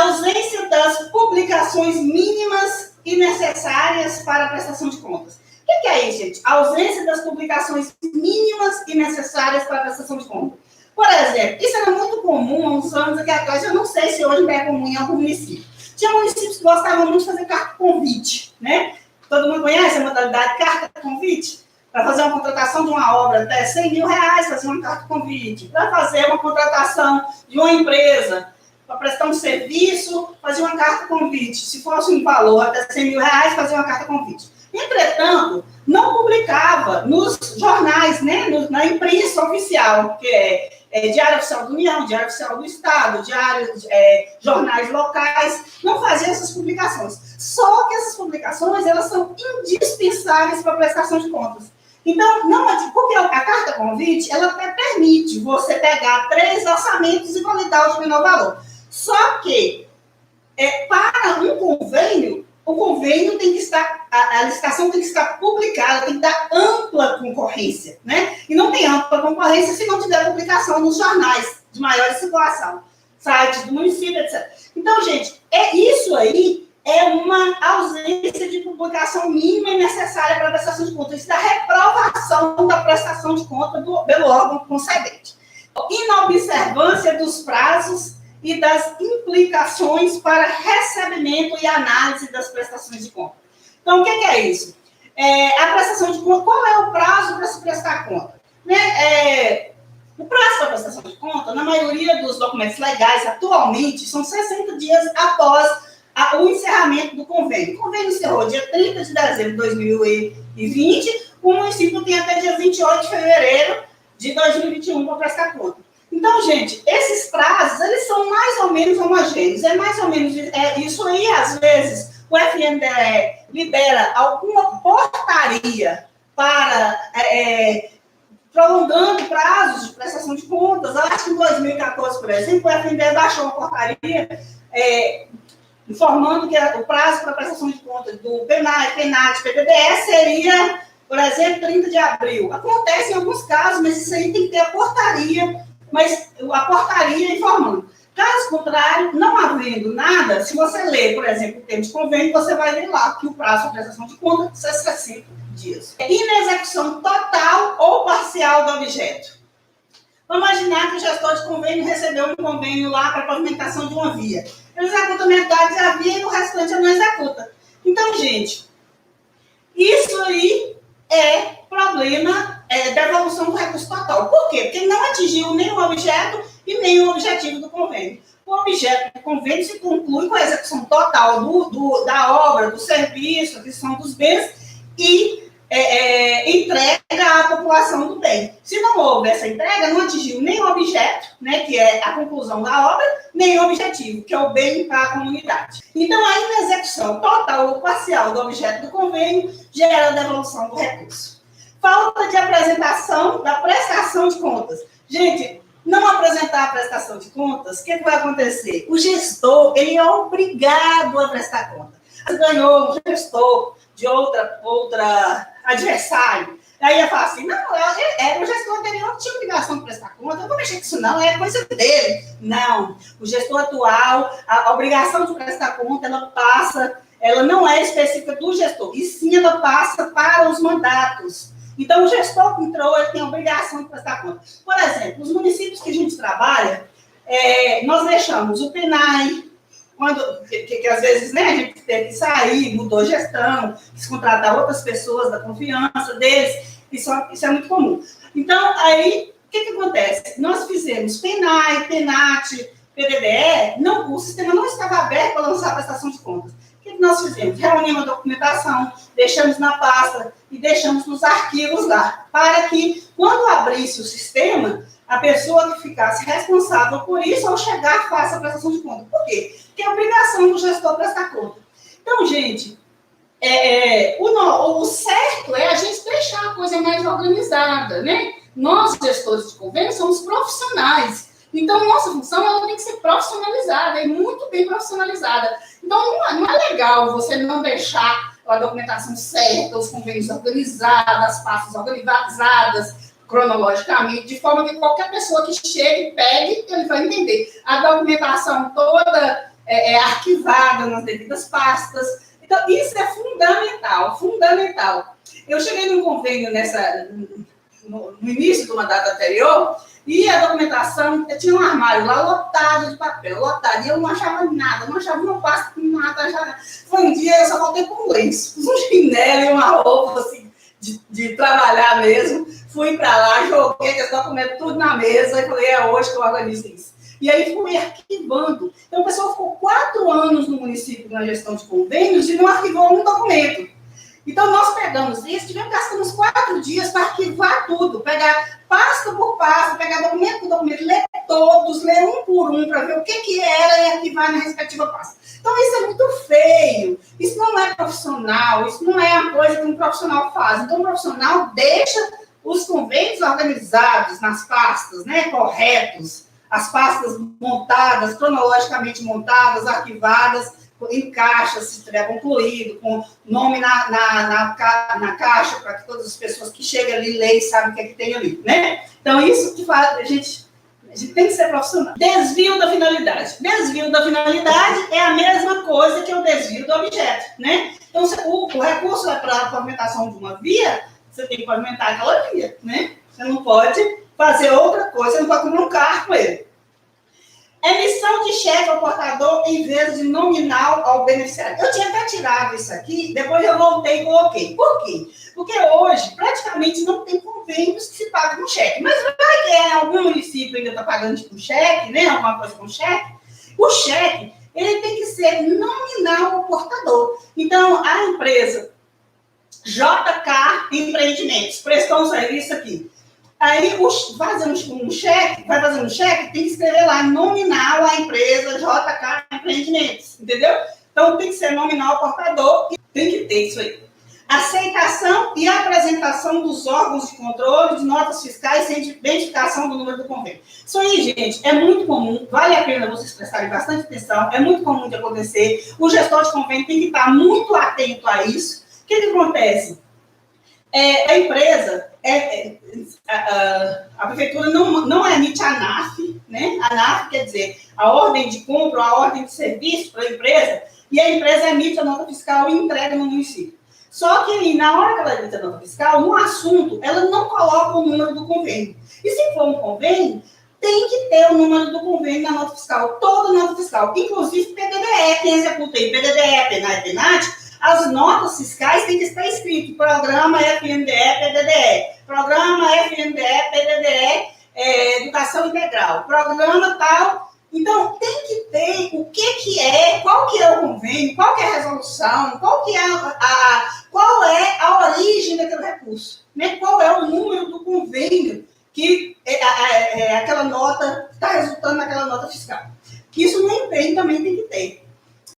Ausência das publicações mínimas e necessárias para a prestação de contas. O que é isso, gente? Ausência das publicações mínimas e necessárias para a prestação de contas. Por exemplo, isso era muito comum há uns anos aqui atrás, eu não sei se hoje é comum em algum município. Tinha municípios que gostavam muito de fazer carta-convite, né? Todo mundo conhece a modalidade carta-convite? Para fazer uma contratação de uma obra até R$100.000, fazer uma carta-convite. Para fazer uma contratação de uma empresa, para prestar um serviço, fazer uma carta-convite. Se fosse um valor até R$100.000, fazer uma carta-convite. Entretanto, não publicava nos jornais, né, na imprensa oficial, que é Diário Oficial da União, Diário Oficial do Estado, jornais locais, não fazia essas publicações. Só que essas publicações, elas são indispensáveis para a prestação de contas. Então, porque a carta-convite, ela até permite você pegar 3 orçamentos e validar o menor valor. Só que, para um convênio, o convênio tem que estar, a licitação tem que estar publicada, tem que dar ampla concorrência, né? E não tem ampla concorrência se não tiver publicação nos jornais de maior circulação, sites do município, etc. Então, gente, isso aí é uma ausência de publicação mínima e necessária para a prestação de contas. Isso é a reprovação da prestação de conta pelo órgão concedente. Inobservância dos prazos e das implicações para recebimento e análise das prestações de conta. Então, o que é isso? A prestação de conta, qual é o prazo para se prestar conta? Né? O prazo para a prestação de conta, na maioria dos documentos legais, atualmente, são 60 dias após o encerramento do convênio. O convênio encerrou dia 30 de dezembro de 2020, o município tem até dia 28 de fevereiro de 2021 para prestar conta. Então, gente, esses prazos, eles são mais ou menos homogêneos. É mais ou menos isso aí, às vezes, o FNDE libera alguma portaria para prolongando prazos de prestação de contas. Eu acho que em 2014, por exemplo, o FNDE baixou uma portaria informando que o prazo para prestação de contas do PENAT, PDDE seria, por exemplo, 30 de abril. Acontece em alguns casos, mas isso aí tem que ter a portaria, informando. Caso contrário, não havendo nada, se você ler, por exemplo, o termo de convênio, você vai ler lá que o prazo de prestação de contas é 60 dias. Inexecução total ou parcial do objeto. Vamos imaginar que o gestor de convênio recebeu um convênio lá para a pavimentação de uma via. Ele executa metade da via e o restante ele não executa. Então, gente, isso aí é problema da evolução do recurso total. Por quê? Porque ele não atingiu nem o objeto e nem o objetivo do convênio. O objeto do convênio se conclui com a execução total da obra, do serviço, aquisição dos bens e entrega à população do bem. Se não houve essa entrega, não atingiu nem o objeto, né, que é a conclusão da obra, nem o objetivo, que é o bem para a comunidade. Então, a inexecução total ou parcial do objeto do convênio gera a devolução do recurso. Falta de apresentação da prestação de contas. Gente, não apresentar a prestação de contas, o que vai acontecer? O gestor, ele é obrigado a prestar conta. Você ganhou um gestor de outra adversário, aí ia falar assim, não, o gestor anterior não tinha obrigação de prestar conta, eu não vou mexer com isso não, é coisa dele. Não, o gestor atual, a obrigação de prestar conta, ela não é específica do gestor, e sim ela passa para os mandatos. Então, o gestor que entrou, ele tem a obrigação de prestar conta. Por exemplo, os municípios que a gente trabalha, nós deixamos o PENAI, que às vezes, né, a gente teve que sair, mudou a gestão, quis contratar outras pessoas da confiança deles, isso é muito comum. Então, aí, o que acontece? Nós fizemos PENAI, PENAT, PDDE, o sistema não estava aberto para lançar a prestação de contas. O que nós fizemos? Reunimos a documentação, deixamos na pasta e deixamos nos arquivos lá, para que, quando abrisse o sistema, a pessoa que ficasse responsável por isso, ao chegar, faça a prestação de conta. Por quê? Porque é obrigação do gestor prestar conta. Então, gente, o certo é a gente deixar a coisa mais organizada, né? Nós, gestores de convênio, somos profissionais. Então, nossa função ela tem que ser profissionalizada, e muito bem profissionalizada. Então, não é legal você não deixar a documentação certa, os convênios organizados, as pastas organizadas, cronologicamente, de forma que qualquer pessoa que chegue, pegue, ele vai entender. A documentação toda arquivada nas devidas pastas. Então, isso é fundamental, fundamental. Eu cheguei num convênio no início de uma data anterior, e a documentação, tinha um armário lá lotado de papel, lotado, e eu não achava nada, não achava uma pasta, nada, achava nada. Foi um dia, eu só voltei com um lenço, um chinelo e uma roupa, assim, de trabalhar mesmo. Fui para lá, joguei esse documento tudo na mesa, e falei, é hoje que eu organizo isso. E aí fui arquivando. Então, o pessoal ficou 4 anos no município na gestão de convênios e não arquivou um documento. Então, nós pegamos isso, gastamos 4 dias para arquivar tudo, pegar pasta por pasta, pegar documento por documento, ler todos, ler um por um, para ver o que era e arquivar na respectiva pasta. Então, isso é muito feio, isso não é profissional, isso não é a coisa que um profissional faz. Então, o profissional deixa os convênios organizados nas pastas, né, corretos, as pastas montadas, cronologicamente montadas, arquivadas, em caixa, se estiver concluído, com nome na caixa, para que todas as pessoas que chegam ali leem e sabem o que é que tem ali, né? Então, isso que faz a gente tem que ser profissional. Desvio da finalidade. Desvio da finalidade é a mesma coisa que o desvio do objeto, né? Então, o recurso é para a pavimentação de uma via, você tem que pavimentar aquela via, né? Você não pode fazer outra coisa, você não pode comprar um carro com ele. Emissão de cheque ao portador em vez de nominal ao beneficiário. Eu tinha até tirado isso aqui, depois eu voltei e coloquei. Por quê? Porque hoje, praticamente, não tem convênios que se pagam com cheque. Mas vai que em algum município ainda está pagando com cheque, né? Alguma coisa com cheque. O cheque, ele tem que ser nominal ao portador. Então, a empresa JK Empreendimentos prestou um serviço aqui. Aí, vai fazer um cheque, tem que escrever lá, nominal a empresa JK Empreendimentos, entendeu? Então, tem que ser nominal ao portador e tem que ter isso aí. Aceitação e apresentação dos órgãos de controle de notas fiscais sem identificação do número do convênio. Isso aí, gente, é muito comum, vale a pena vocês prestarem bastante atenção, é muito comum de acontecer. O gestor de convênio tem que estar muito atento a isso. O que acontece? A empresa, a prefeitura não emite a ANAF, né? A ANAF quer dizer a ordem de compra, a ordem de serviço para a empresa, e a empresa emite a nota fiscal e entrega no município. Só que na hora que ela emite a nota fiscal, no assunto, ela não coloca o número do convênio. E se for um convênio, tem que ter o número do convênio na nota fiscal, toda nota fiscal, inclusive PDDE, quem executa aí PDDE, PENAT, PENAT, as notas fiscais têm que estar escrito Programa FNDE PDDE, Programa FNDE PDDE Educação Integral, Programa tal. Então, tem que ter o que é, qual que é o convênio, qual que é a resolução, qual é a origem daquele recurso, né? Qual é o número do convênio que aquela nota está resultando naquela nota fiscal. Isso no empenho também tem que